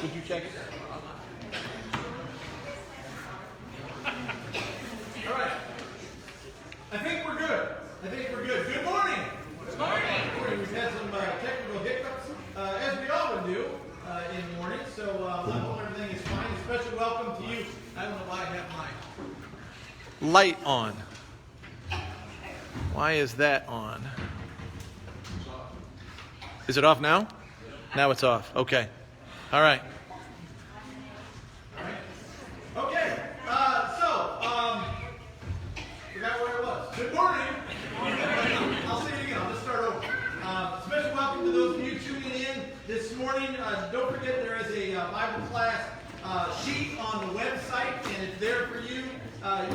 Would you check it? All right. I think we're good. Good morning. Good morning. We've had some technical hiccups, as we often do in the morning. So I hope everything is fine. A special welcome to you. I don't know why I have my light on. Why is that on? Is it off now? Now it's off. Okay. All right. Okay. Forgot where I was. Good morning. I'll say it again. I'll just start over. Special welcome to those of you tuning in this morning. Don't forget there is a Bible class sheet on the website, and it's there for you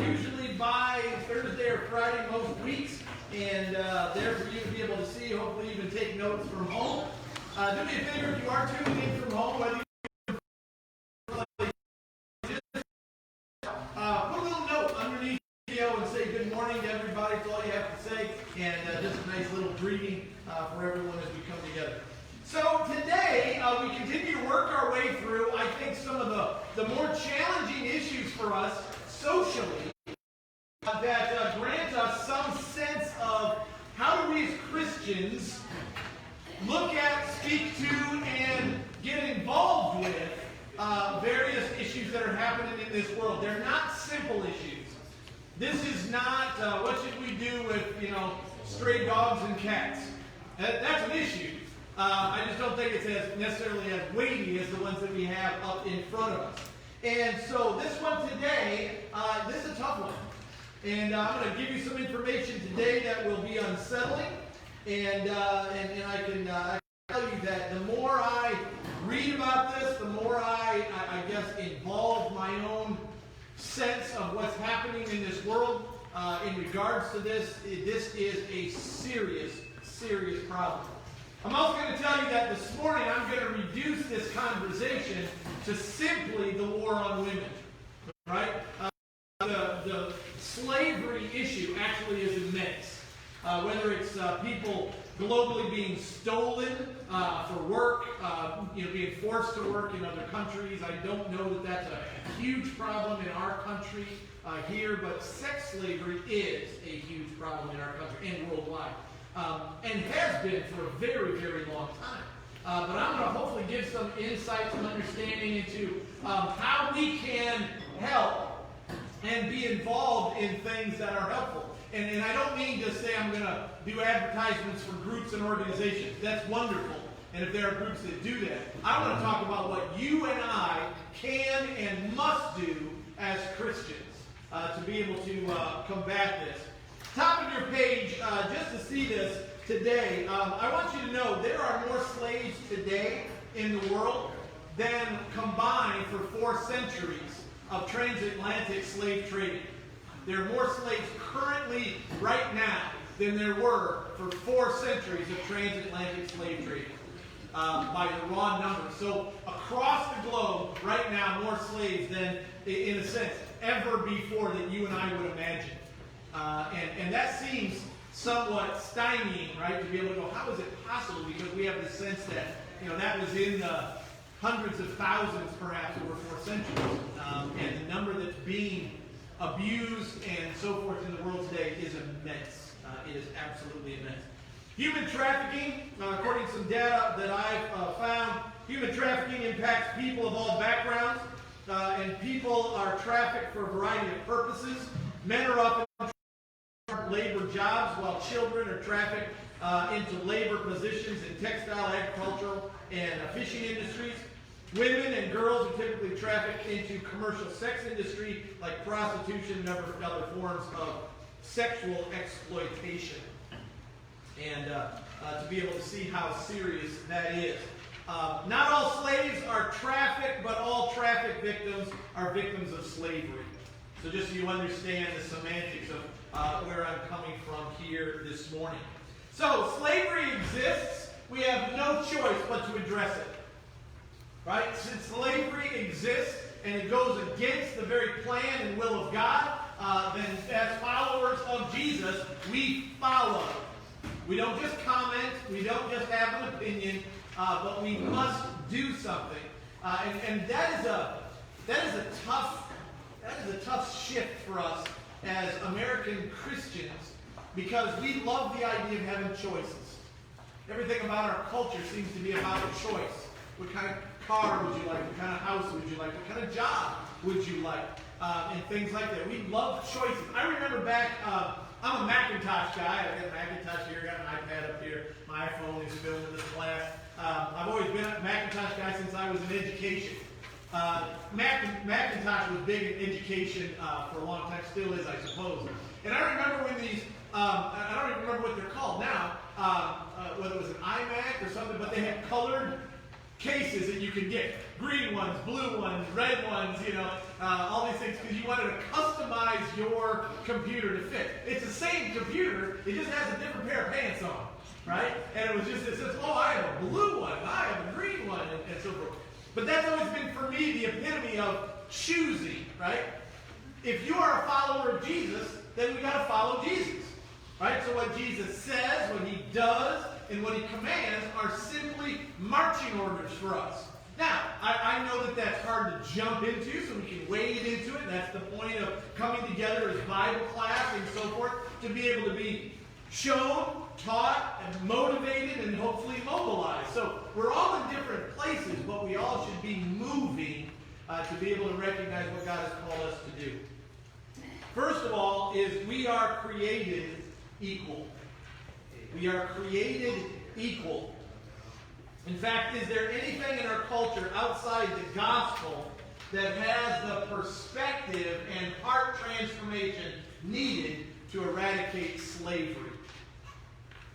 usually by Thursday or Friday most weeks, and there for you to be able to see. Hopefully you can take notes from home. Do me a favor, if you are tuning in from home, whether you put a little note underneath the video and say good morning to everybody. That's all you have to say, and just a nice little greeting for everyone as we come together. So today, we continue to work our way through, I think, some of the more challenging issues for us socially that grant us some sense of how do we as Christians look at, speak to, and get involved with various issues that are happening in this world. They're not simple issues. This is not what should we do with, stray dogs and cats. That's an issue. I just don't think it's as necessarily as weighty as the ones that we have up in front of us. And so this one today, this is a tough one. And I'm going to give you some information today that will be unsettling. And I can tell you that the more I read about this, the more I guess, involve my own sense of what's happening in this world in regards to this. This is a serious, serious problem. I'm also going to tell you that this morning I'm going to reduce this conversation to simply the war on women. Right? The slavery issue actually is immense. Whether it's people globally being stolen for work, being forced to work in other countries. I don't know that that's a huge problem in our country here, but sex slavery is a huge problem in our country and worldwide. And has been for a very, very long time. But I'm going to hopefully give some insight, some understanding into how we can help and be involved in things that are helpful. And I don't mean to say I'm going to do advertisements for groups and organizations. That's wonderful. And if there are groups that do that, I want to talk about what you and I can and must do as Christians to be able to combat this. Top of your page, just to see this today, I want you to know there are more slaves today in the world than combined for 4 centuries of transatlantic slave trading. There are more slaves currently, right now, than there were for 4 centuries of transatlantic slave trading by the raw numbers. So across the globe, right now, more slaves than, in a sense, ever before that you and I would imagine. And that seems somewhat stymieing, right, to be able to go, how is it possible? Because we have the sense that, that was in the hundreds of thousands, perhaps, over 4 centuries. And the number that's being abused and so forth in the world today is immense. It is absolutely immense. Human trafficking, according to some data that I've found, human trafficking impacts people of all backgrounds, and people are trafficked for a variety of purposes. Men are often labor jobs, while children are trafficked into labor positions in textile, agricultural, and fishing industries. Women and girls are typically trafficked into commercial sex industry like prostitution and other forms of sexual exploitation. And to be able to see how serious that is. Not all slaves are trafficked, but all trafficked victims are victims of slavery. So just so you understand the semantics of where I'm coming from here this morning. So slavery exists. We have no choice but to address it. Right? Since slavery exists and it goes against the very plan and will of God, then as followers of Jesus, we follow. We don't just comment, we don't just have an opinion, but we must do something. And that is a tough shift for us as American Christians, because we love the idea of having choices. Everything about our culture seems to be about a choice. What kind of car would you like? What kind of house would you like? What kind of job would you like? And things like that. We love choices. I remember back, I'm a Macintosh guy. I've got a Macintosh here, got an iPad up here. My iPhone is filming this class. I've always been a Macintosh guy since I was in education. Macintosh was big in education for a long time, still is, I suppose. And I remember when these, I don't even remember what they're called now, whether it was an iMac or something, but they had colored cases that you could get. Green ones, blue ones, red ones, all these things, because you wanted to customize your computer to fit. It's the same computer, it just has a different pair of pants on, right? And it was just, it says, oh, I have a blue one, I have a green one, and so forth. But that's always been, for me, the epitome of choosing, right? If you are a follower of Jesus, then we got to follow Jesus, right? So what Jesus says, what he does, and what he commands are simply marching orders for us. Now, I know that that's hard to jump into, so we can wade into it. That's the point of coming together as Bible class and so forth, to be able to be shown, taught, and motivated, and hopefully mobilized. So we're all in different places, but we all should be moving to be able to recognize what God has called us to do. First of all, is we are created equal. We are created equal. In fact, is there anything in our culture outside the gospel that has the perspective and heart transformation needed to eradicate slavery?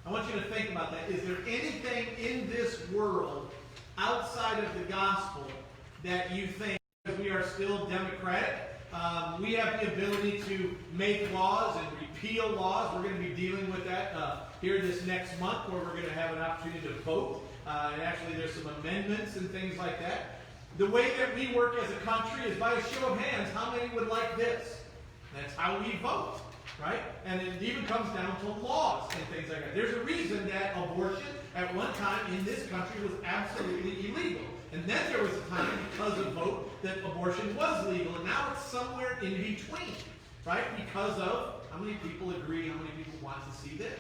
I want you to think about that. Is there anything in this world outside of the gospel that you think, because we are still democratic, we have the ability to make laws and repeal laws? We're going to be dealing with that here this next month, where we're going to have an opportunity to vote. And actually, there's some amendments and things like that. The way that we work as a country is by a show of hands. How many would like this? That's how we vote, right? And it even comes down to laws and things like that. There's a reason that abortion at one time in this country was absolutely illegal. And then there was a time, because of vote, that abortion was legal. And now it's somewhere in between, right? Because of how many people agree, how many people want to see this.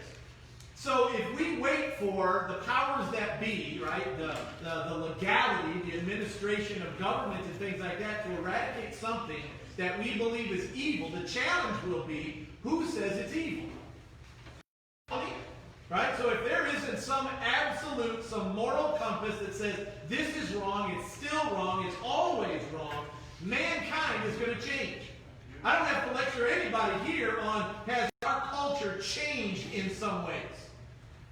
So if we wait for the powers that be, right, the legality, the administration of government and things like that to eradicate something that we believe is evil, the challenge will be, who says it's evil? Right? So if there isn't some absolute, some moral compass that says this is wrong, it's still wrong, it's always wrong, mankind is going to change. I don't have to lecture anybody here on, has our culture changed in some ways?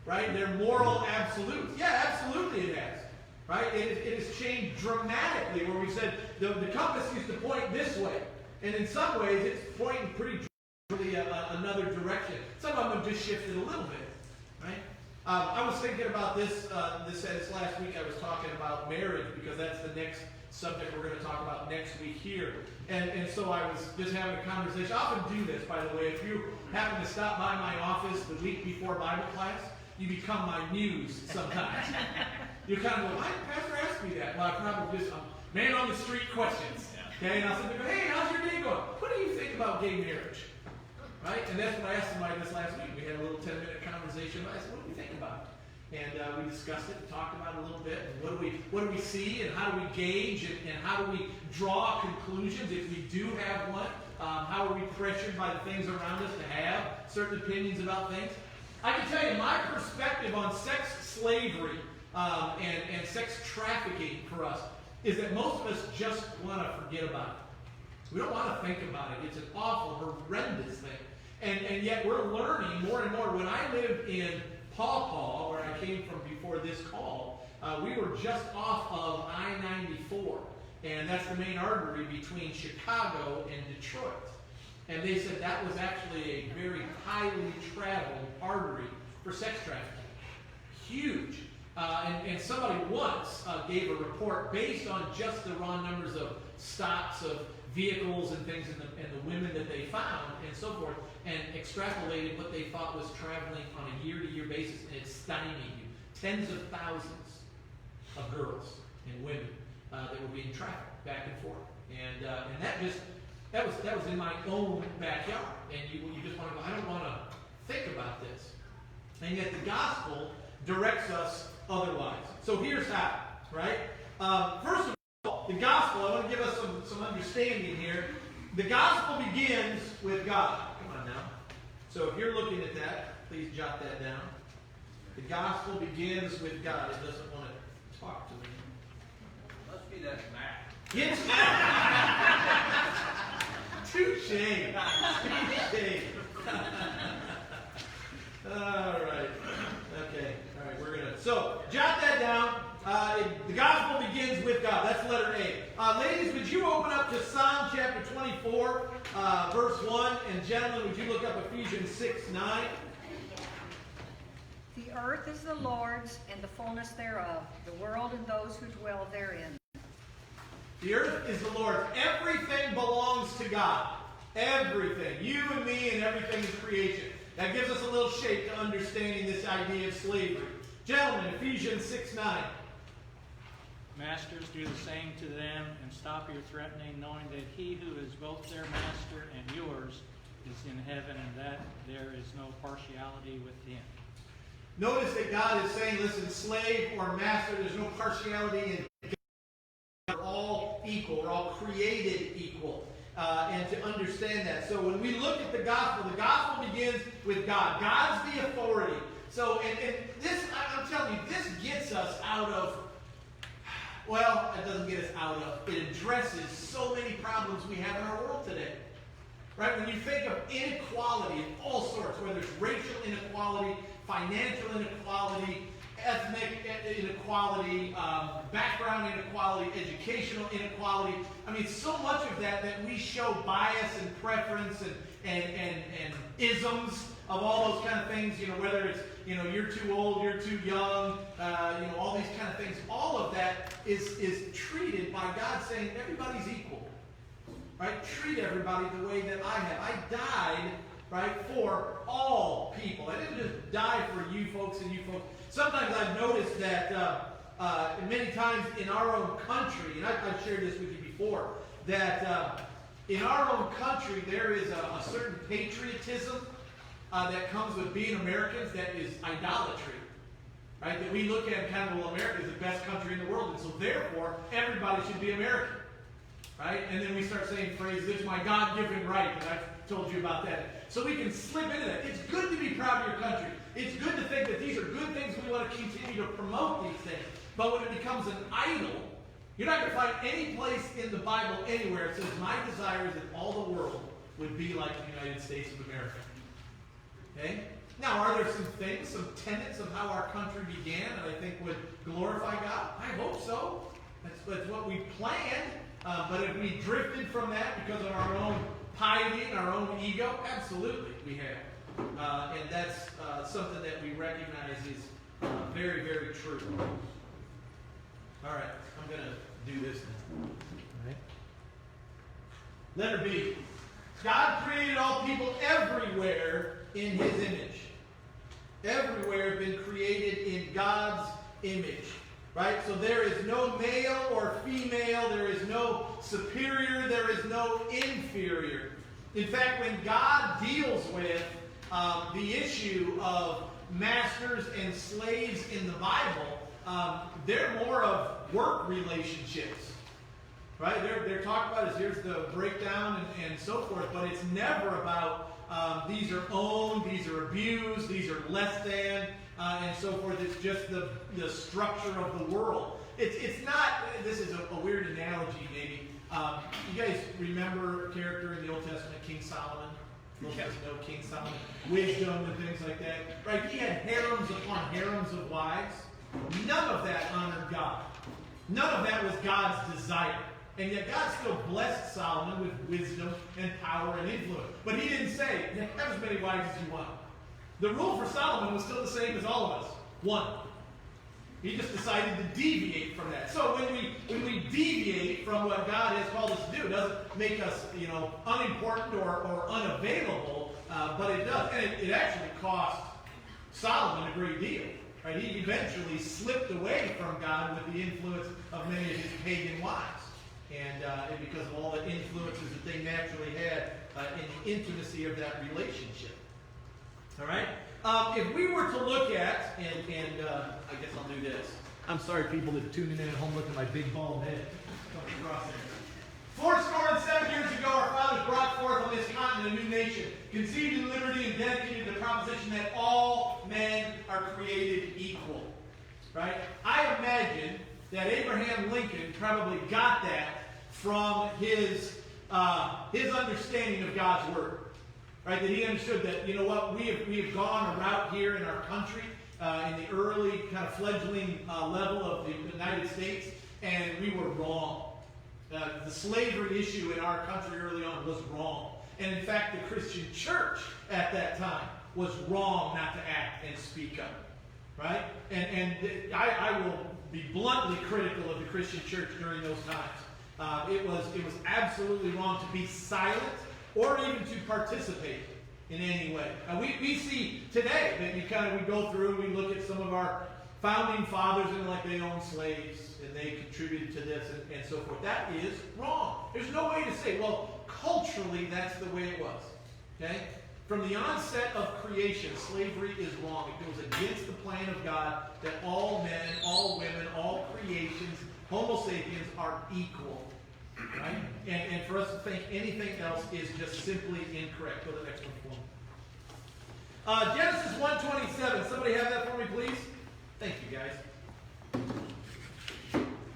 Right? They're moral absolutes. Yeah, absolutely it has. Right? It has changed dramatically, where we said the compass used to point this way. And in some ways, it's pointing pretty dramatically another direction. Some of them have just shifted a little bit. Right? I was thinking about this last week. I was talking about marriage, because that's the next subject we're going to talk about next week here. And so I was just having a conversation. I often do this, by the way. If you happen to stop by my office the week before Bible class, you become my muse sometimes. You kind of go, why did Pastor ask me that? Well, I probably just, man on the street questions. Okay, and I'll say, hey, how's your day going? What do you think about gay marriage? Right? And that's what I asked somebody this last week. We had a little 10-minute conversation. I said, what do you think about it? And we discussed it and talked about it a little bit. And what do we see, and how do we gauge, and how do we draw conclusions if we do have one? How are we pressured by the things around us to have certain opinions about things? I can tell you my perspective on sex slavery and sex trafficking for us is that most of us just want to forget about it. We don't want to think about it. It's an awful, horrendous thing. And yet we're learning more and more. When I lived in Paw Paw, where I came from before this call, we were just off of I-94. And that's the main artery between Chicago and Detroit. And they said that was actually a very highly traveled artery for sex trafficking. Huge. And somebody once gave a report based on just the raw numbers of stops of vehicles and things, and the women that they found and so forth, and extrapolated what they thought was traveling on a year-to-year basis, and it stymied you. Tens of thousands of girls and women that were being trafficked back and forth. And that was in my own backyard. And you just want to go, I don't want to think about this. And yet the gospel directs us otherwise. So here's how, right? First of all, the gospel, I want to give us some understanding here. The gospel begins with God. Come on now. So if you're looking at that, please jot that down. The gospel begins with God. It doesn't want to talk to me. Must be that Mac. It's touche. Touche. All right. Okay. All right. We're gonna. So jot that down. The gospel begins with God. That's letter A. Ladies, would you open up to Psalm chapter 24, verse 1, and gentlemen, would you look up Ephesians 6:9? The earth is the Lord's, and the fullness thereof, the world and those who dwell therein. The earth is the Lord's. Everything belongs to God. Everything. You and me and everything in creation. That gives us a little shape to understanding this idea of slavery. Gentlemen, Ephesians 6:9. Masters, do the same to them, and stop your threatening, knowing that he who is both their master and yours is in heaven, and that there is no partiality with him. Notice that God is saying, listen, slave or master, there's no partiality in God. We're all equal. We're all created equal. And to understand that. So when we look at the gospel begins with God. God's the authority. So, and this, I'm telling you, this gets us out of, well, it doesn't get us out of, it addresses so many problems we have in our world today. Right? When you think of inequality of all sorts, whether it's racial inequality, financial inequality, ethnic inequality, background inequality, educational inequality. I mean, so much of that we show bias and preference and isms of all those kind of things, whether it's, you're too old, you're too young, all these kind of things. All of that is treated by God saying everybody's equal. Right? Treat everybody the way that I have. I died, right, for all people. I didn't just die for you folks and you folks. Sometimes I've noticed that many times in our own country, and I've shared this with you before, that in our own country there is a certain patriotism that comes with being Americans that is idolatry. Right? That we look at kind of, well, America is the best country in the world, and so therefore everybody should be American. Right? And then we start saying phrases, it's my God-given right, and I've told you about that. So we can slip into that. It's good to be proud of your country. It's good to think that these are good things. We want to continue to promote these things. But when it becomes an idol, you're not going to find any place in the Bible anywhere that says, my desire is that all the world would be like the United States of America. Okay? Now, are there some things, some tenets of how our country began that I think would glorify God? I hope so. That's what we planned. But if we drifted from that because of our own piety and our own ego, absolutely we have. And that's something that we recognize is very, very true. All right, I'm going to do this now. All right. Letter B. God created all people everywhere in his image. Everywhere have been created in God's image. Right? So there is no male or female. There is no superior. There is no inferior. In fact, when God deals with the issue of masters and slaves in the Bible, they're more of work relationships. Right? They're talked about as here's the breakdown and so forth, but it's never about these are owned, these are abused, these are less than, and so forth. It's just the structure of the world. It's not, this is a weird analogy maybe. You guys remember a character in the Old Testament, King Solomon? Most of us know King Solomon. Wisdom and things like that. Right? He had harems upon harems of wives. None of that honored God. None of that was God's desire. And yet God still blessed Solomon with wisdom and power and influence. But he didn't say, have as many wives as you want. The rule for Solomon was still the same as all of us. One. He just decided to deviate from that. So when we deviate from what God has called us to do, it doesn't make us, unimportant or unavailable, but it does. And it actually cost Solomon a great deal. Right? He eventually slipped away from God with the influence of many of his pagan wives. And because of all the influences that they naturally had in the intimacy of that relationship. All right? If we were to look at, and I guess I'll do this. I'm sorry, people that are tuning in at home, look at my big bald head coming across there. 407 years ago, our fathers brought forth on this continent a new nation, conceived in liberty and dedicated to the proposition that all men are created equal. Right? I imagine that Abraham Lincoln probably got that from his understanding of God's word. Right? That he understood that, you know what, we have gone a route here in our country, in the early kind of fledgling level of the United States, and we were wrong. The slavery issue in our country early on was wrong. And in fact, the Christian church at that time was wrong not to act and speak up. Right? And I will be bluntly critical of the Christian church during those times. It was absolutely wrong to be silent or even to participate in any way. We see today that we go through and we look at some of our founding fathers and like they owned slaves and they contributed to this and so forth. That is wrong. There's no way to say, well, culturally that's the way it was. Okay? From the onset of creation, slavery is wrong. It goes against the plan of God that all men, all women, all creations, Homo sapiens are equal. Right? And for us to think anything else is just simply incorrect. Go to the next one for me. Genesis 1:27. Somebody have that for me, please? Thank you, guys.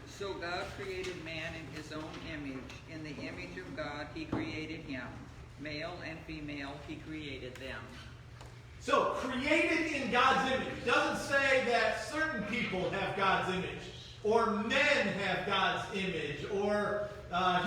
So God created man in his own image. In the image of God he created him. Male and female he created them. So, created in God's image. It doesn't say that certain people have God's image, or men have God's image, or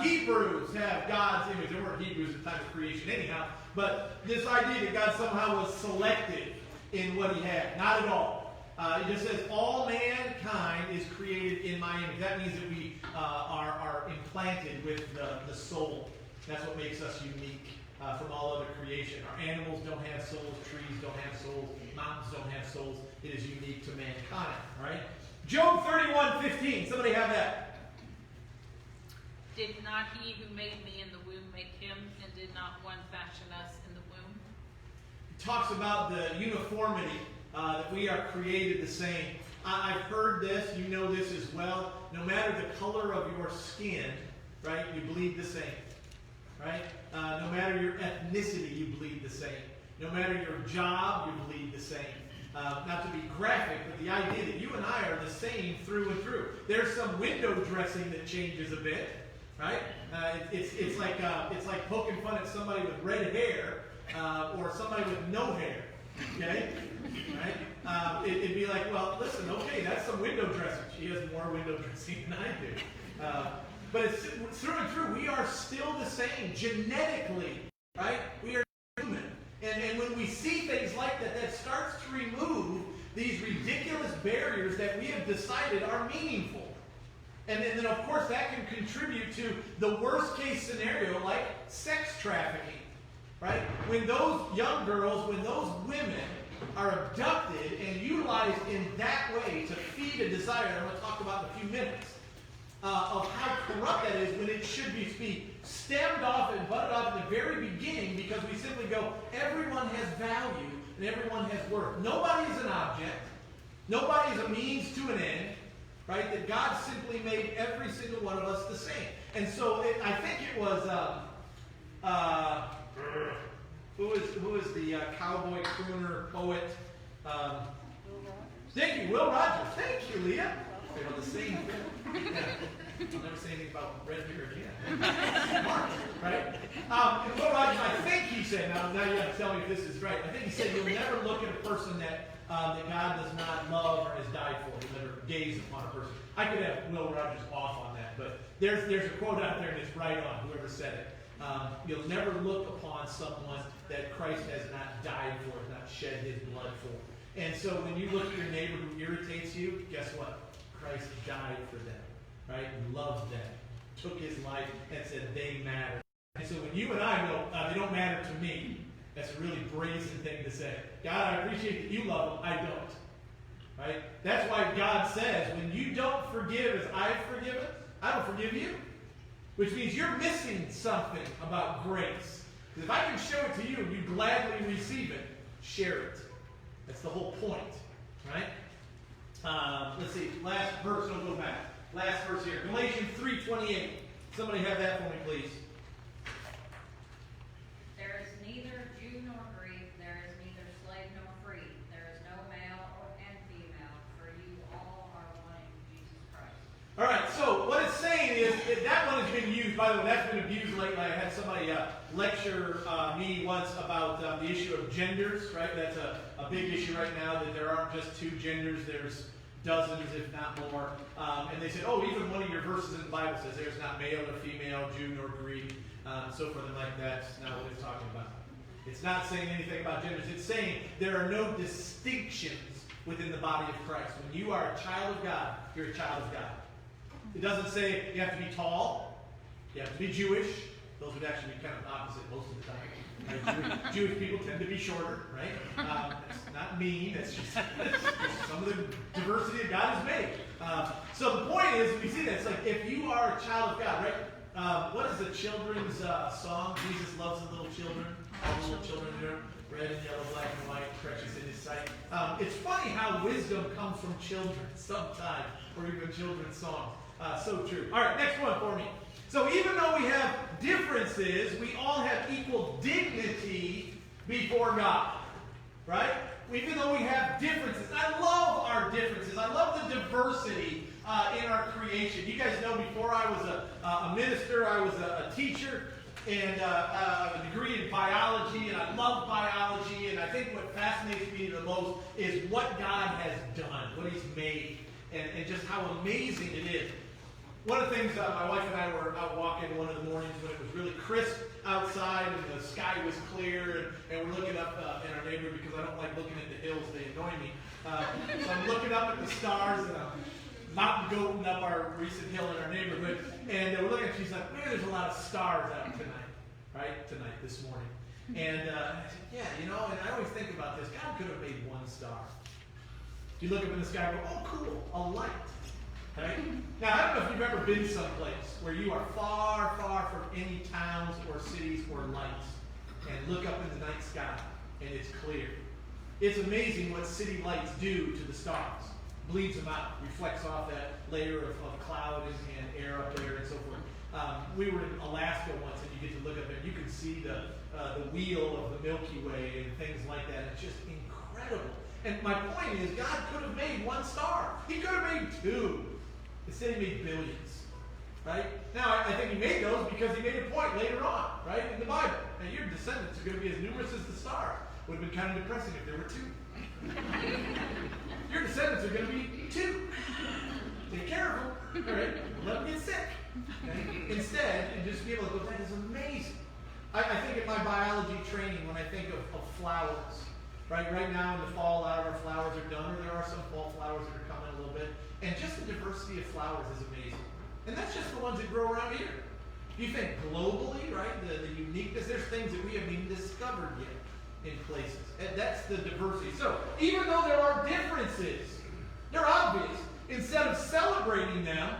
Hebrews have God's image. There weren't Hebrews at the time of creation anyhow, but this idea that God somehow was selective in what he had. Not at all. It just says all mankind is created in my image. That means that we are implanted with the soul. That's what makes us unique from all other creation. Our animals don't have souls, trees don't have souls, mountains don't have souls. It is unique to mankind. All right? Job 31:15. Somebody have that. Did not he who made me in the womb make him, and did not one fashion us in the womb? It talks about the uniformity, that we are created the same. I've heard this, you know this as well. No matter the color of your skin, right, you bleed the same. Right? No matter your ethnicity, you bleed the same. No matter your job, you bleed the same. Not to be graphic, but the idea that you and I are the same through and through. There's some window dressing that changes a bit. Right? It's like poking fun at somebody with red hair or somebody with no hair. Okay? Right? It'd be like, well, listen, okay, that's some window dressing. She has more window dressing than I do. But it's through and through, we are still the same genetically. Right? We are human. And when we see things like that, that starts to remove these ridiculous barriers that we have decided are meaningful. And then, of course, that can contribute to the worst case scenario, like sex trafficking, right? When those young girls, when those women are abducted and utilized in that way to feed a desire, I'm going to talk about in a few minutes, of how corrupt that is when it should be stemmed off and butted off in the very beginning because we simply go, everyone has value and everyone has worth. Nobody is an object. Nobody is a means to an end. Right? That God simply made every single one of us the same. And so I think it was who is the cowboy crooner poet? Thank you, Will Rogers. Thank you, Leah. They were the same thing. I'll never say anything about red hair again. Smart, right? Will Rogers, I think he said, now you have to tell me if this is right. I think he said you'll never look at a person that God does not love or has died for. You'll never gaze upon a person. I could have Will Rogers off on that, but there's a quote out there and it's right on, whoever said it. You'll never look upon someone that Christ has not died for, not shed his blood for. And so when you look at your neighbor who irritates you, guess what? Christ died for them, right? Loved them, took his life, and said they matter. And so when you and I go, they don't matter to me, that's a really brazen thing to say. God, I appreciate that you love them, I don't. Right? That's why God says, when you don't forgive as I've forgiven, I don't forgive you. Which means you're missing something about grace. Because if I can show it to you and you gladly receive it, share it. That's the whole point. Right? Let's see. Last verse. Don't go back. Last verse here. Galatians 3:28. Somebody have that for me, please. There is neither Jew nor Greek, there is neither slave nor free, there is no male and female, for you all are one in Jesus Christ. All right, so what it's saying is that one has been used. By the way, that's been abused lately. I had somebody lecture me once about the issue of genders, right? That's a big issue right now, that there aren't just two genders, there's dozens, if not more. And they said, oh, even one of your verses in the Bible says there's not male or female, Jew nor Greek, so forth and like that. That's not what it's talking about. It's not saying anything about genders. It's saying there are no distinctions within the body of Christ. When you are a child of God, you're a child of God. It doesn't say you have to be tall, you have to be Jewish. Those would actually be kind of opposite most of the time. Right? Jewish people tend to be shorter, right? That's not mean. It's just some of the diversity that God has made. So the point is, we see that it's like if you are a child of God, right? What is the children's song? Jesus loves the little children. All the little children there, red and yellow, black and white, precious in His sight. It's funny how wisdom comes from children sometimes, or even children's songs. So true. All right, next one for me. So even though we have differences, we all have equal dignity before God. Right? Even though we have differences. I love our differences. I love the diversity in our creation. You guys know before I was a minister, I was a teacher, and I have a degree in biology, and I love biology, and I think what fascinates me the most is what God has done, what He's made, and just how amazing it is. One of the things, my wife and I were out walking one of the mornings when it was really crisp outside and the sky was clear, and we're looking up in our neighborhood because I don't like looking at the hills, they annoy me. So I'm looking up at the stars, and I'm mountain goating up our recent hill in our neighborhood, and we're looking, she's like, man, there's a lot of stars out tonight, right? Tonight, this morning. And I said, yeah, you know, and I always think about this, God could have made one star. You look up in the sky and go, oh, cool, a light. Right? Now, I don't know if you've ever been someplace where you are far, far from any towns or cities or lights, and look up in the night sky, and it's clear. It's amazing what city lights do to the stars. Bleeds them out, reflects off that layer of cloud and air up there and so forth. We were in Alaska once, and you get to look up there, and you can see the wheel of the Milky Way and things like that. It's just incredible. And my point is, God could have made one star. He could have made two. Instead, He made billions. Right? Now, I think He made those because He made a point later on, right, in the Bible. And your descendants are going to be as numerous as the stars. Would have been kind of depressing if there were two. Your descendants are going to be two. Take care of them. All right? Let them get sick. Okay? Instead, and just be able to go, that is amazing. I think in my biology training, when I think of flowers, right now in the fall, a lot of our flowers are done, or there are some fall flowers that are coming a little bit. And just the diversity of flowers is amazing. And that's just the ones that grow around here. You think globally, right, the uniqueness, there's things that we haven't even discovered yet in places. And that's the diversity. So even though there are differences, they're obvious. Instead of celebrating them,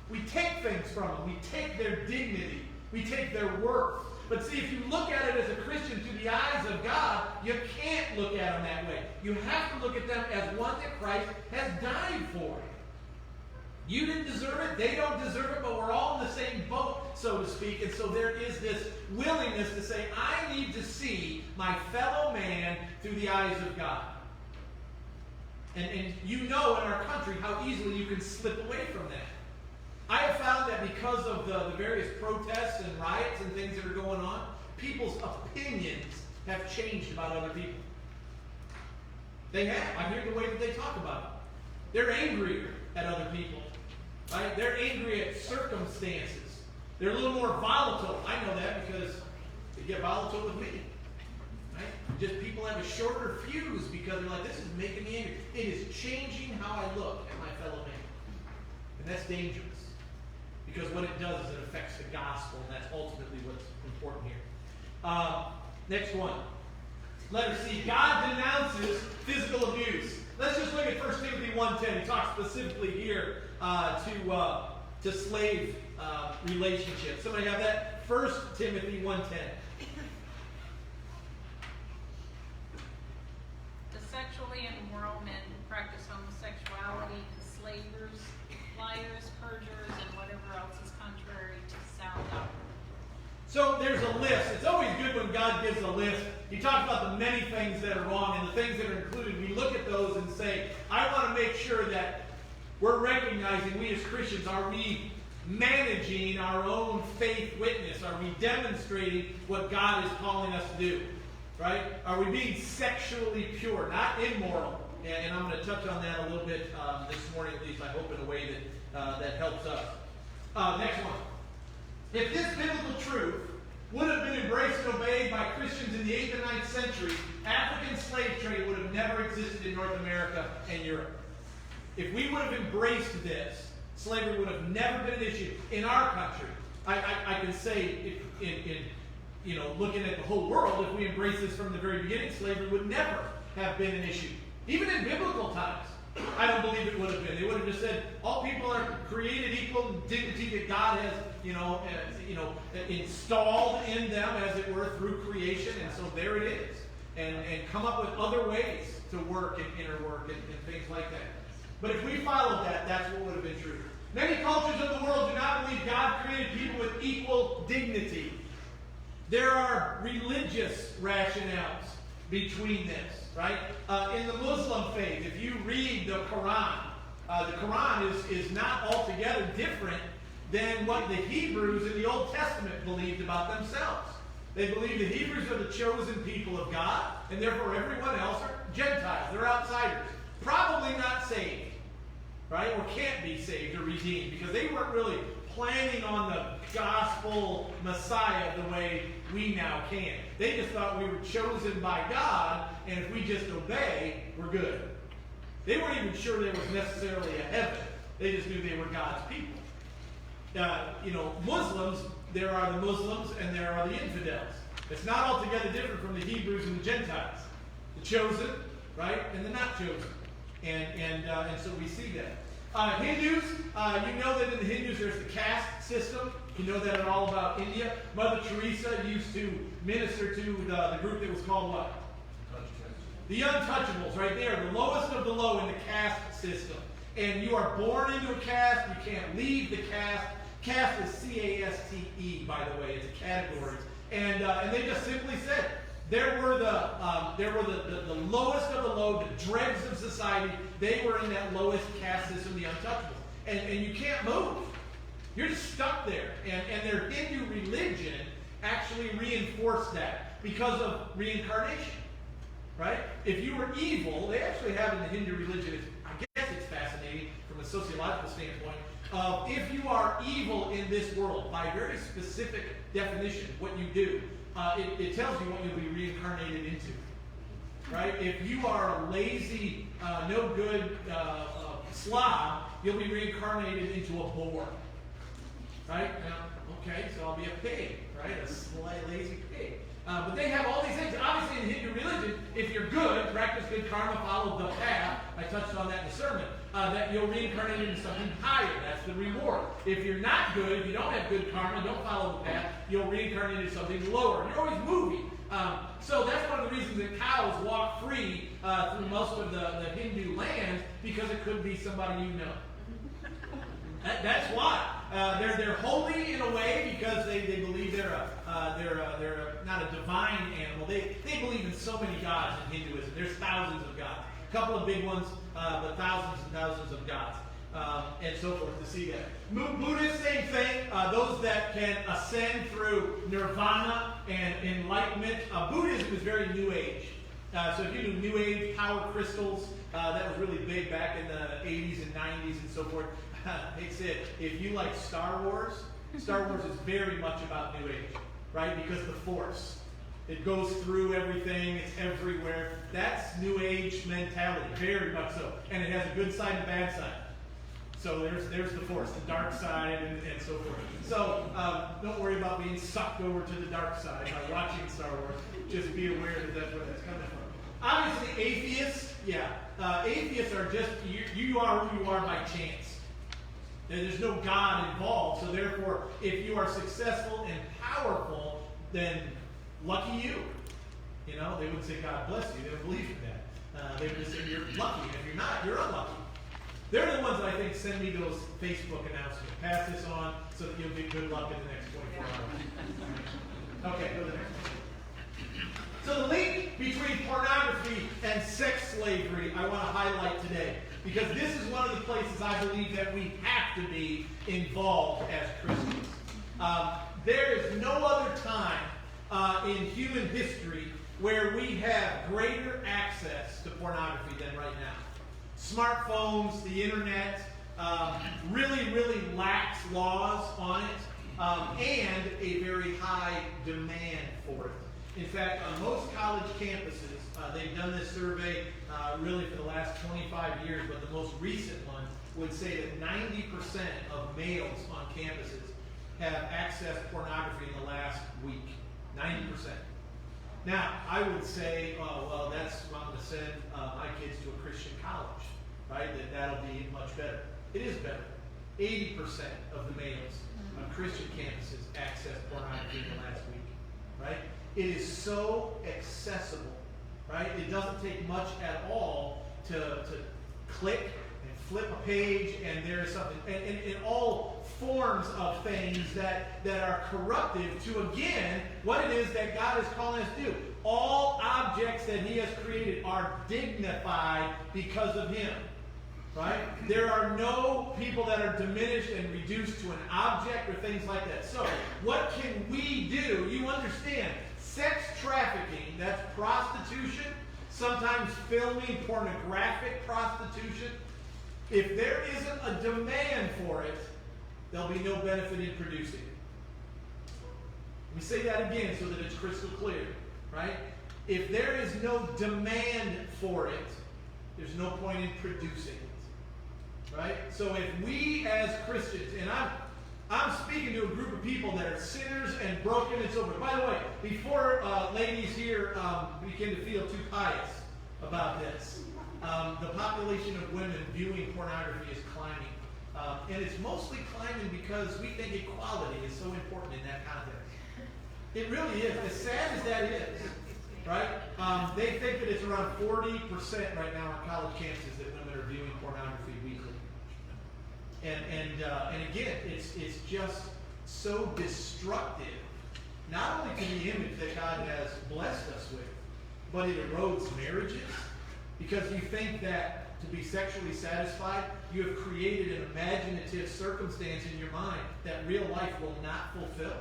we take things from them. We take their dignity. We take their worth. But see, if you look at it as a Christian through the eyes of God, you can't look at them that way. You have to look at them as one that Christ has died for. You didn't deserve it, they don't deserve it, but we're all in the same boat, so to speak. And so there is this willingness to say, I need to see my fellow man through the eyes of God. And you know in our country how easily you can slip away from that. I have found that because of the various protests and riots and things that are going on, people's opinions have changed about other people. They have. I hear the way that they talk about it. They're angrier at other people. Right? They're angry at circumstances. They're a little more volatile. I know that because they get volatile with me. Right? Just people have a shorter fuse because they're like, this is making me angry. It is changing how I look at my fellow man. And that's dangerous. Because what it does is it affects the gospel, and that's ultimately what's important here. Next one. Letter C. God denounces physical abuse. Let's just look at 1 Timothy 1:10. He talks specifically here to slave relationships. Somebody have that? 1 Timothy 1:10. The sexually immoral men who practice homosexuality, enslavers, liars, perjurers, and whatever else is contrary to sound doctrine. So there's a list. It's always good when God gives a list. He talks about the many things that are wrong and the things that are included. We look at those and say, I want to make sure that we're recognizing, we as Christians, are we managing our own faith witness? Are we demonstrating what God is calling us to do? Right? Are we being sexually pure, not immoral? And I'm going to touch on that a little bit this morning, at least I hope, in a way that helps us. Next one. If this biblical truth would have been embraced and obeyed by Christians in the 8th and 9th century, African slave trade would have never existed in North America and Europe. If we would have embraced this, slavery would have never been an issue in our country. I can say, in looking at the whole world, if we embrace this from the very beginning, slavery would never have been an issue. Even in biblical times, I don't believe it would have been. They would have just said all people are created equal in dignity that God has, installed in them, as it were, through creation, and so there it is. And come up with other ways to work and interwork and things like that. But if we followed that, that's what would have been true. Many cultures of the world do not believe God created people with equal dignity. There are religious rationales between this, right? In the Muslim faith, if you read the Quran is not altogether different than what the Hebrews in the Old Testament believed about themselves. They believe the Hebrews are the chosen people of God, and therefore everyone else are Gentiles. They're outsiders. Probably not saved, right? Or can't be saved or redeemed, because they weren't really planning on the gospel Messiah the way we now can. They just thought we were chosen by God, and if we just obey, we're good. They weren't even sure there was necessarily a heaven. They just knew they were God's people. Muslims, there are the Muslims and there are the infidels. It's not altogether different from the Hebrews and the Gentiles. The chosen, right, and the not chosen. And so we see that. Hindus, you know that in the Hindus there's the caste system. You know that at all about India. Mother Teresa used to minister to the group that was called what? The untouchables, right there. The lowest of the low in the caste system. And you are born into a caste. You can't leave the caste. Caste is C-A-S-T-E, by the way. It's a category. And they just simply said, there were the lowest of the low, the dregs of society. They were in that lowest caste system, the untouchables. And you can't move. You're just stuck there. And their Hindu religion actually reinforced that because of reincarnation. Right? If you were evil, they actually have in the Hindu religion, I guess it's fascinating from a sociological standpoint, if you are evil in this world, by very specific definition, what you do, it tells you what you'll be reincarnated into. Right? If you are a lazy, no good slob, you'll be reincarnated into a boar. Right? Okay, so I'll be a pig, right? A sly, lazy pig. But they have all these things. Obviously, in Hindu religion, if you're good, practice good karma, follow the path. I touched on that in the sermon. That you'll reincarnate into something higher. That's the reward. If you're not good, if you don't have good karma, don't follow the path, you'll reincarnate into something lower. You're always moving. So that's one of the reasons that cows walk free through most of the Hindu lands, because it could be somebody you know. That's why. They're holy in a way because they believe they're not a divine animal. They believe in so many gods in Hinduism. There's thousands of gods. A couple of big ones, but thousands and thousands of gods. And so forth to see that. Buddhists, same thing. Those that can ascend through nirvana and enlightenment. Buddhism is very New Age. So if you do New Age power crystals, that was really big back in the 80s and 90s and so forth. It's it. If you like Star Wars is very much about New Age, right? Because the Force. It goes through everything. It's everywhere. That's New Age mentality, very much so. And it has a good side and a bad side. So there's the Force, the dark side, and so forth. So don't worry about being sucked over to the dark side by watching Star Wars. Just be aware that that's where that's coming from. Obviously, atheists, atheists are just, you are who you are by chance. There's no God involved, so therefore, if you are successful and powerful, then lucky you. You know, they wouldn't say God bless you. They don't believe in that. They would just say you're lucky, and if you're not, you're unlucky. They're the ones that I think send me those Facebook announcements. Pass this on so that you'll get good luck in the next 24 hours. Okay, go to the next one. So the link between pornography and sex slavery I want to highlight today, because this is one of the places I believe that we have to be involved as Christians. There is no other time in human history where we have greater access to pornography than right now. Smartphones, the internet, really lax laws on it, and a very high demand for it. In fact, on most college campuses, they've done this survey really for the last 25 years, but the most recent one would say that 90% of males on campuses have accessed pornography in the last week. 90%. Now, I would say, I'm going to send my kids to a Christian college, right? That'll be much better. It is better. 80% of the males on Christian campuses access pornography in the last week, right? It is so accessible, right? It doesn't take much at all to click and flip a page, and there is something, and in all forms of things that are corruptive to, again, what it is that God is calling us to do. All objects that He has created are dignified because of Him, right? There are no people that are diminished and reduced to an object or things like that. So, what can we do? You understand, sex trafficking, that's prostitution, sometimes filming pornographic prostitution. If there isn't a demand for it, there'll be no benefit in producing it. Let me say that again so that it's crystal clear, right? If there is no demand for it, there's no point in producing it, right? So if we as Christians, and I'm speaking to a group of people that are sinners and broken and so forth. By the way, before ladies here begin to feel too pious about this, the population of women viewing pornography is climbing. And it's mostly climbing because we think equality is so important in that context. It really is. As sad as that is, right? They think that it's around 40% right now on college campuses that women are viewing pornography weekly. And again, it's just so destructive, not only to the image that God has blessed us with, but it erodes marriages, because you think that to be sexually satisfied, you have created an imaginative circumstance in your mind that real life will not fulfill.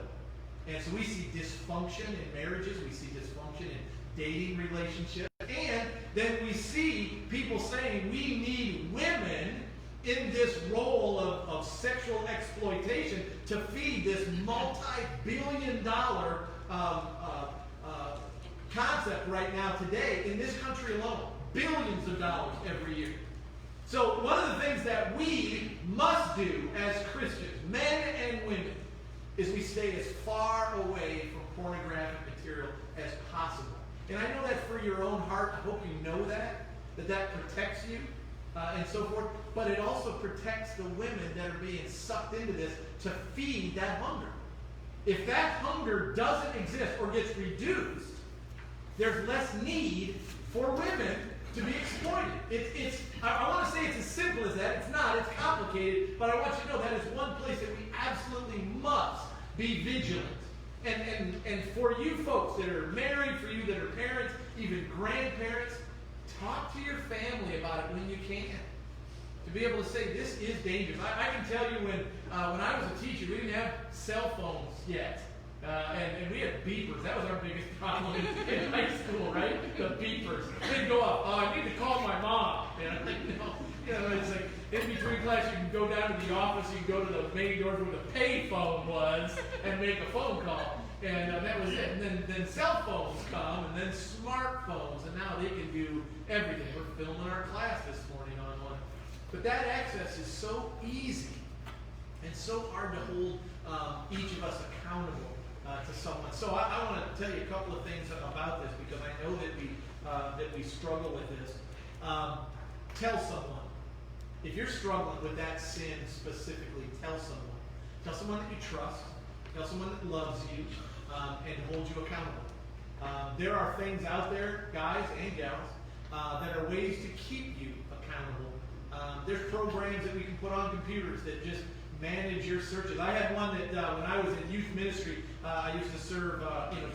And so we see dysfunction in marriages, we see dysfunction in dating relationships, and then we see people saying we need women in this role of sexual exploitation to feed this multi-billion-dollar concept right now today in this country alone. Billions of dollars every year. So one of the things that we must do as Christians, men and women, is we stay as far away from pornographic material as possible. And I know that for your own heart, I hope you know that protects you and so forth, but it also protects the women that are being sucked into this to feed that hunger. If that hunger doesn't exist or gets reduced, there's less need for women to be exploited. I want to say it's as simple as that. It's not. It's complicated. But I want you to know that is one place that we absolutely must be vigilant. And for you folks that are married, for you that are parents, even grandparents, talk to your family about it when you can. To be able to say, this is dangerous. I can tell you when I was a teacher, we didn't have cell phones yet. And we had beepers. That was our biggest problem in high school, right? The beepers. They'd go off. Oh, I need to call my mom. It's like in between class, you can go down to the office, you can go to the main doors where the pay phone was and make a phone call. And that was it. And then cell phones come, and then smartphones, and now they can do everything. We're filming our class this morning on one. But that access is so easy and so hard to hold each of us accountable to someone. So I want to tell you a couple of things about this, because I know that we that we struggle with is tell someone. If you're struggling with that sin specifically, tell someone. Tell someone that you trust. Tell someone that loves you and holds you accountable. There are things out there, guys and gals, that are ways to keep you accountable. There's programs that we can put on computers that just manage your searches. I had one that when I was in youth ministry, I used to serve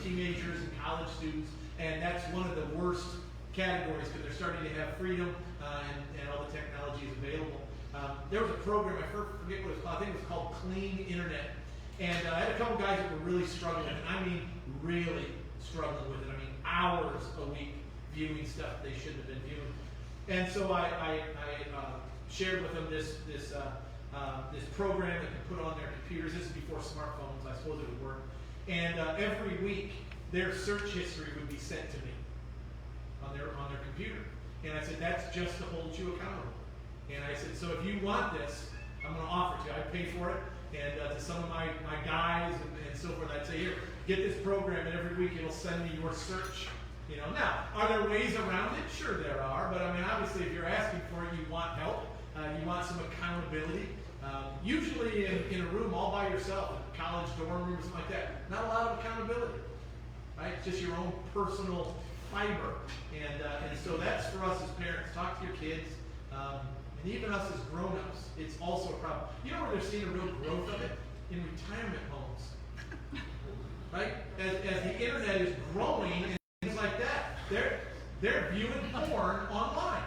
teenagers and college students, and that's one of the worst categories because they're starting to have freedom and all the technology is available. There was a program, I forget what it was called, I think it was called Clean Internet. And I had a couple guys that were really struggling, and I mean really struggling with it. I mean hours a week viewing stuff they shouldn't have been viewing. And so I shared with them this program that can put on their computers. This is before smartphones. I suppose it would work. And every week, their search history would be sent to me on their computer. And I said, that's just to hold you accountable. And I said, so if you want this, I'm going to offer it to you. I pay for it. And to some of my guys and so forth, I'd say, here, get this program, and every week it'll send me your search. Now, are there ways around it? Sure there are. But I mean, obviously, if you're asking for it, you want help. You want some accountability. Usually in a room all by yourself, in a college dorm room or something like that, not a lot of accountability. Right? It's just your own personal fiber. And so that's for us as parents. Talk to your kids. And even us as grown-ups, it's also a problem. You know where they're seeing a real growth of it? In retirement homes. Right? As the internet is growing and things like that, they're viewing porn online.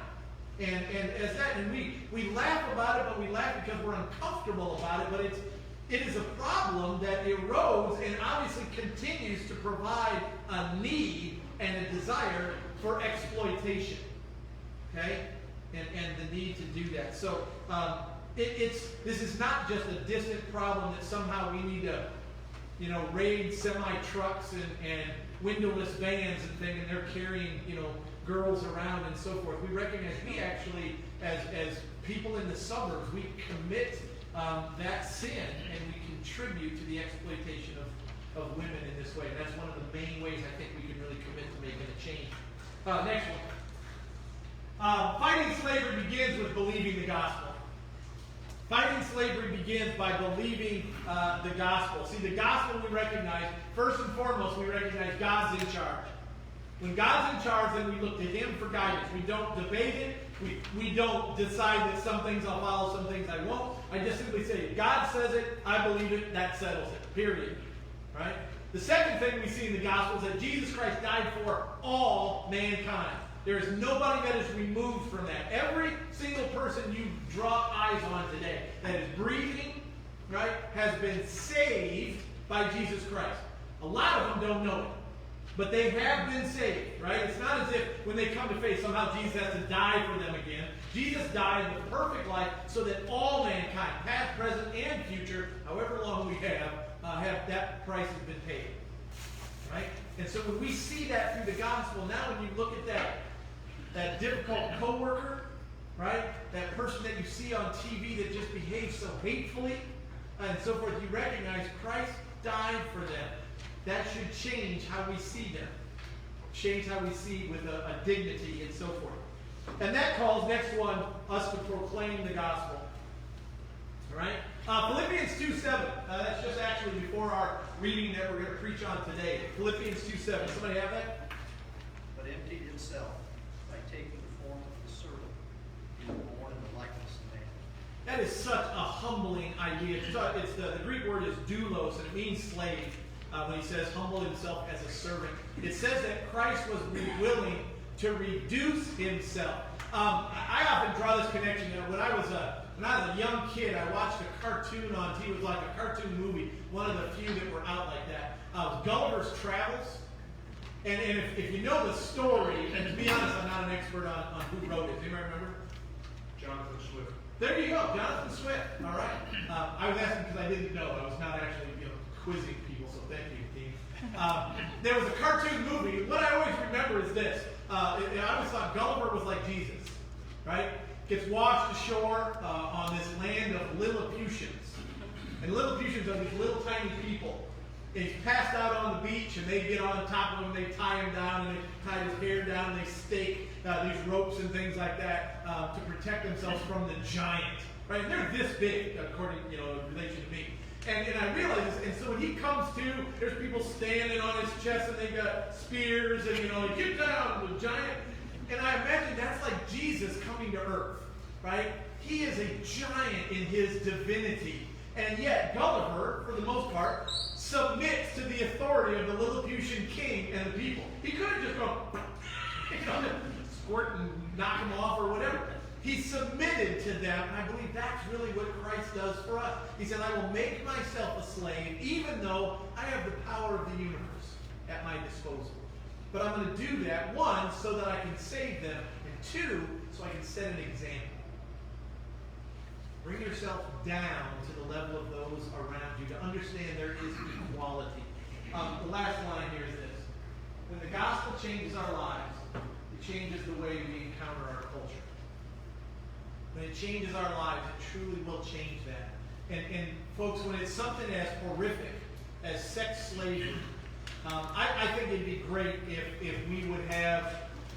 And as that, and we laugh about it, but we laugh because we're uncomfortable about it, but it is a problem that erodes and obviously continues to provide a need and a desire for exploitation. Okay? And the need to do that. So this is not just a distant problem that somehow we need to, raid semi-trucks and windowless vans and things, and they're carrying, girls around and so forth. We recognize we actually, as people in the suburbs, we commit that sin and we contribute to the exploitation of women in this way. And that's one of the main ways I think we can really commit to making a change. Next one. Fighting slavery begins with believing the gospel. Fighting slavery begins by believing the gospel. See, the gospel we recognize, first and foremost, we recognize God's in charge. When God's in charge, then we look to Him for guidance. We don't debate it. We don't decide that some things I'll follow, some things I won't. I just simply say, if God says it, I believe it, that settles it. Period. Right? The second thing we see in the gospel is that Jesus Christ died for all mankind. There is nobody that is removed from that. Every single person you draw eyes on today that is breathing, right, has been saved by Jesus Christ. A lot of them don't know it, but they have been saved, right? It's not as if when they come to faith, somehow Jesus has to die for them again. Jesus died the perfect life so that all mankind, past, present, and future, however long we have that price has been paid, right? And so when we see that through the gospel, now when you look at that difficult coworker, right? That person that you see on TV that just behaves so hatefully, and so forth, you recognize Christ died for them. That should change how we see them. Change how we see with a dignity and so forth. And that calls, next one, us to proclaim the gospel. All right? Philippians 2:7. That's just actually before our reading that we're going to preach on today. Philippians 2:7. Somebody have that? But emptied himself by taking the form of the servant, being born in the likeness of man. That is such a humbling idea. It's the Greek word is doulos, and it means slave. When he says humble himself as a servant, it says that Christ was willing to reduce himself. I often draw this connection. When I was a young kid, I watched a cartoon on TV. It was like a cartoon movie, one of the few that were out like that. Gulliver's Travels. And if you know the story, and to be honest, I'm not an expert on who wrote it. Do you remember? Jonathan Swift. There you go, Jonathan Swift. All right. I was asking because I didn't know. I was not actually quizzing people, so thank you, team. There was a cartoon movie. What I always remember is this. I always thought Gulliver was like Jesus, right? Gets washed ashore on this land of Lilliputians. And Lilliputians are these little tiny people. he's passed out on the beach, and they get on top of him, they tie him down, and they tie his hair down, and they stake these ropes and things like that to protect themselves from the giant. Right? And they're this big, according, in relation to me. And I realize this, and so when he comes to, there's people standing on his chest, and they've got spears, and like, get down, the giant. And I imagine that's like Jesus coming to earth, right? He is a giant in his divinity. And yet, Gulliver, for the most part, submits to the authority of the Lilliputian king and the people. He could have just gone, squirt and knock him off or whatever. He submitted to them, and I believe that's really what Christ does for us. He said, I will make myself a slave, even though I have the power of the universe at my disposal. But I'm going to do that, one, so that I can save them, and two, so I can set an example. Bring yourself down to the level of those around you to understand there is equality. The last line here is this. When the gospel changes our lives, it changes the way we encounter our culture. When it changes our lives, it truly will change that. And folks, when it's something as horrific as sex slavery, I think it'd be great if we would have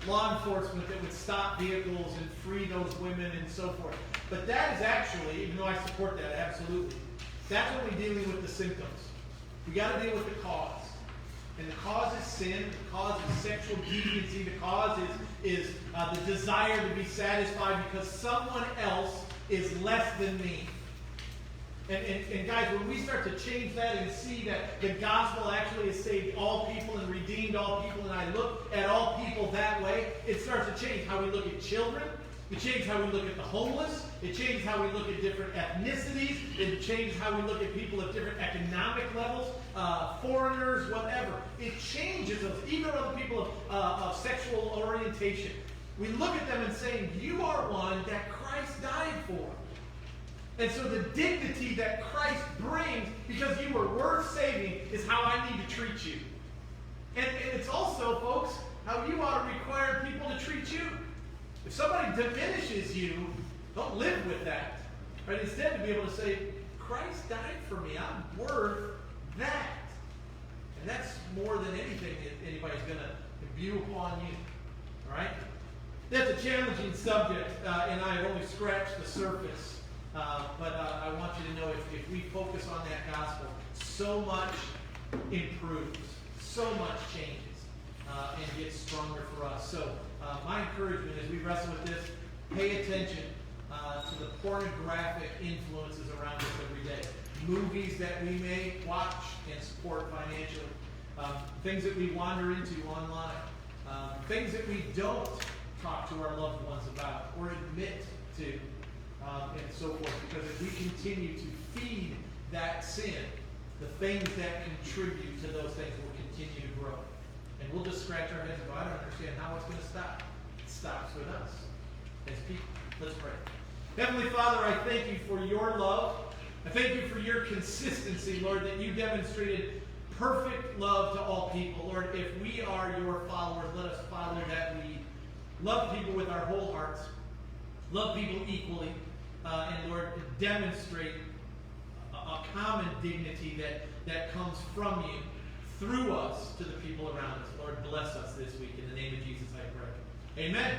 law enforcement that would stop vehicles and free those women and so forth. But that is actually, even though I support that, absolutely, that's when we're dealing with the symptoms. We got to deal with the cause. And the cause is sin, the cause is sexual deviancy, the cause is the desire to be satisfied because someone else is less than me. And guys, when we start to change that and see that the gospel actually has saved all people and redeemed all people, and I look at all people that way, it starts to change how we look at children. It changes how we look at the homeless. It changes how we look at different ethnicities. It changes how we look at people at different economic levels, foreigners, whatever. It changes us, even other people of sexual orientation. We look at them and say, you are one that Christ died for. And so the dignity that Christ brings, because you were worth saving, is how I need to treat you. And it's also, folks, how you ought to require people to treat you. If somebody diminishes you, don't live with that. Right? Instead, to be able to say, Christ died for me. I'm worth that. And that's more than anything that anybody's going to imbue upon you. All right? That's a challenging subject, and I have only scratched the surface. But I want you to know if we focus on that gospel, so much improves, so much changes, and gets stronger for us. So my encouragement as we wrestle with this, pay attention to the pornographic influences around us every day. Movies that we may watch and support financially, things that we wander into online, things that we don't talk to our loved ones about or admit to. And so forth, because if we continue to feed that sin, the things that contribute to those things will continue to grow. And we'll just scratch our heads and go, I don't understand how it's going to stop. It stops with us as people. Let's pray. Heavenly Father, I thank you for your love. I thank you for your consistency, Lord, that you demonstrated perfect love to all people. Lord, if we are your followers, let us follow that lead. Love people with our whole hearts. Love people equally. And Lord, demonstrate a common dignity that comes from you through us to the people around us. Lord, bless us this week. In the name of Jesus, I pray. Amen.